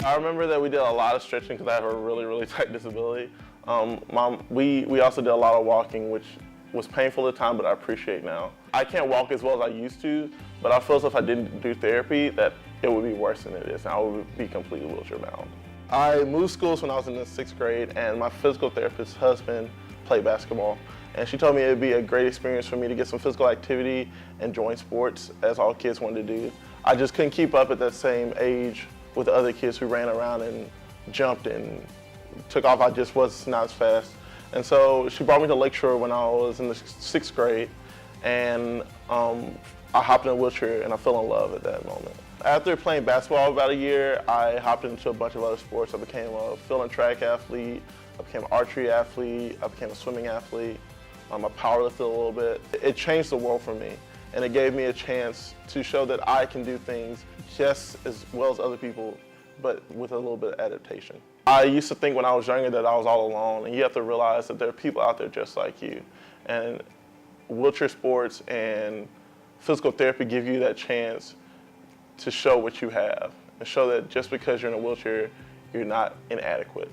I remember that we did a lot of stretching because I have a really tight disability. We also did a lot of walking, which was painful at the time, but I appreciate now. I can't walk as well as I used to, but I feel as if I didn't do therapy that it would be worse than it is, and I would be completely wheelchair bound. I moved schools when I was in the 6th grade, and my physical therapist's husband played basketball. And she told me it would be a great experience for me to get some physical activity and join sports, as all kids wanted to do. I just couldn't keep up at that same age with the other kids who ran around and jumped and took off. I just was not as fast. And so she brought me to Lakeshore when I was in the 6th grade, and I hopped in a wheelchair and I fell in love at that moment. After playing basketball about a year, I hopped into a bunch of other sports. I became a field and track athlete, I became an archery athlete, I became a swimming athlete, I powerlifted a little bit. It changed the world for me, and it gave me a chance to show that I can do things just as well as other people, but with a little bit of adaptation. I used to think when I was younger that I was all alone, and you have to realize that there are people out there just like you. And wheelchair sports and physical therapy give you that chance to show what you have, and show that just because you're in a wheelchair, you're not inadequate.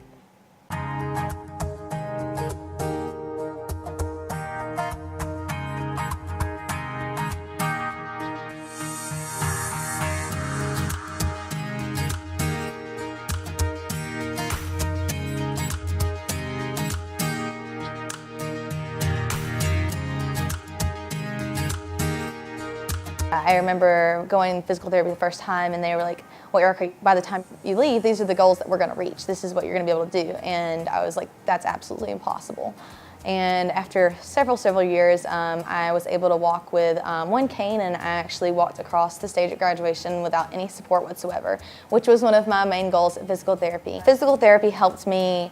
I remember going to physical therapy the first time, and they were like, well, Erica, by the time you leave, these are the goals that we're going to reach. This is what you're going to be able to do. And I was like, that's absolutely impossible. And after several years, I was able to walk with one cane, and I actually walked across the stage at graduation without any support whatsoever, which was one of my main goals at physical therapy. Physical therapy helped me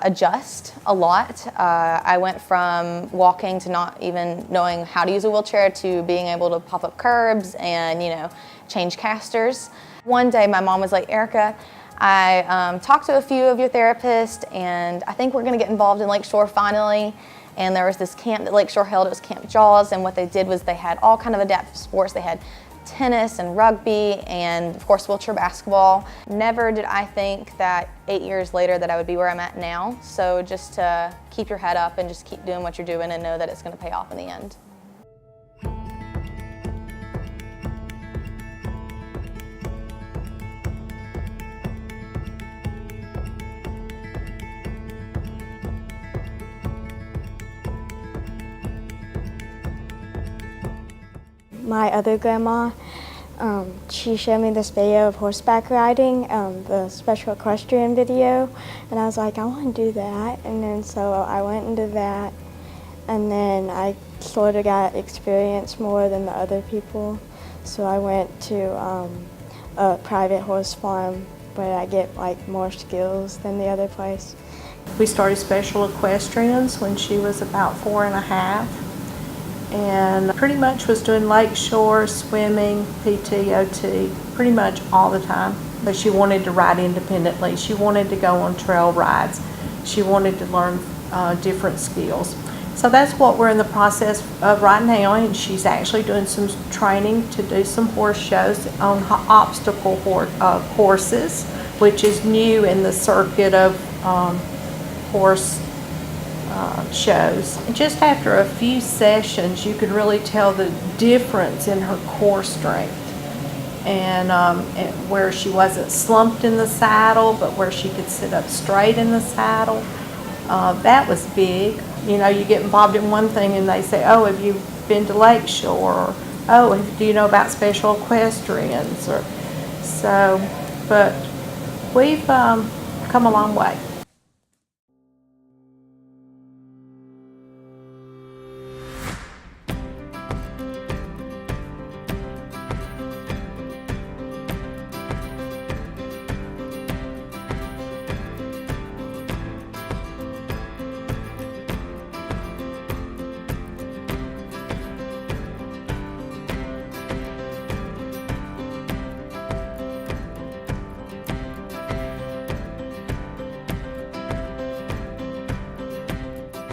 adjust a lot. I went from walking to not even knowing how to use a wheelchair to being able to pop up curbs and, change casters. One day my mom was like, Erica, I talked to a few of your therapists, and I think we're going to get involved in Lakeshore finally. And there was this camp that Lakeshore held. It was Camp Jaws, and what they did was they had all kind of adaptive sports. They had tennis and rugby and, of course, wheelchair basketball. Never did I think that 8 years later that I would be where I'm at now. So just to keep your head up and just keep doing what you're doing and know that it's going to pay off in the end. My other grandma, she showed me this video of horseback riding, the special equestrian video, and I was like, I want to do that. And then so I went and did that, and then I sort of got experience more than the other people. So I went to a private horse farm where I get more skills than the other place. We started Special Equestrians when she was about 4.5. And pretty much was doing Lakeshore, swimming, PT&OT, pretty much all the time. But she wanted to ride independently. She wanted to go on trail rides. She wanted to learn different skills. So that's what we're in the process of right now, and she's actually doing some training to do some horse shows on obstacle horses, which is new in the circuit of horse shows. Just after a few sessions, you could really tell the difference in her core strength, and where she wasn't slumped in the saddle, but where she could sit up straight in the saddle. That was big. You get involved in one thing and they say, oh, have you been to Lakeshore? Or, oh, do you know about Special Equestrians? But we've come a long way.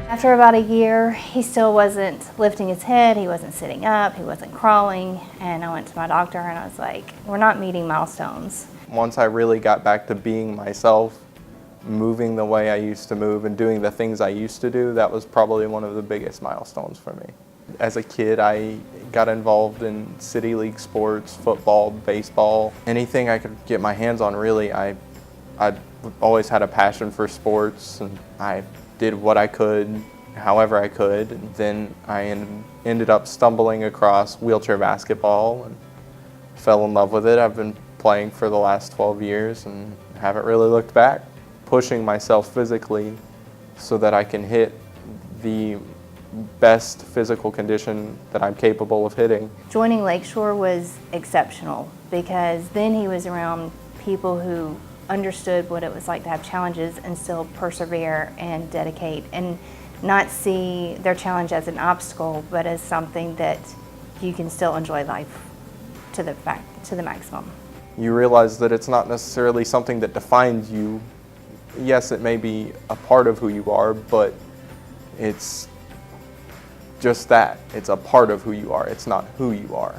After about a year, he still wasn't lifting his head, he wasn't sitting up, he wasn't crawling, and I went to my doctor and I was like, we're not meeting milestones. once I really got back to being myself, moving the way I used to move and doing the things I used to do, that was probably one of the biggest milestones for me. As a kid, I got involved in city league sports, football, baseball, anything I could get my hands on really. I always had a passion for sports, and I did what I could, however I could. And then I ended up stumbling across wheelchair basketball and fell in love with it. I've been playing for the last 12 years and haven't really looked back. Pushing myself physically so that I can hit the best physical condition that I'm capable of hitting. Joining Lakeshore was exceptional because then he was around people who understood what it was like to have challenges and still persevere and dedicate and not see their challenge as an obstacle but as something that you can still enjoy life to the maximum. You realize that it's not necessarily something that defines you. Yes, it may be a part of who you are, but it's just that. It's a part of who you are. It's not who you are.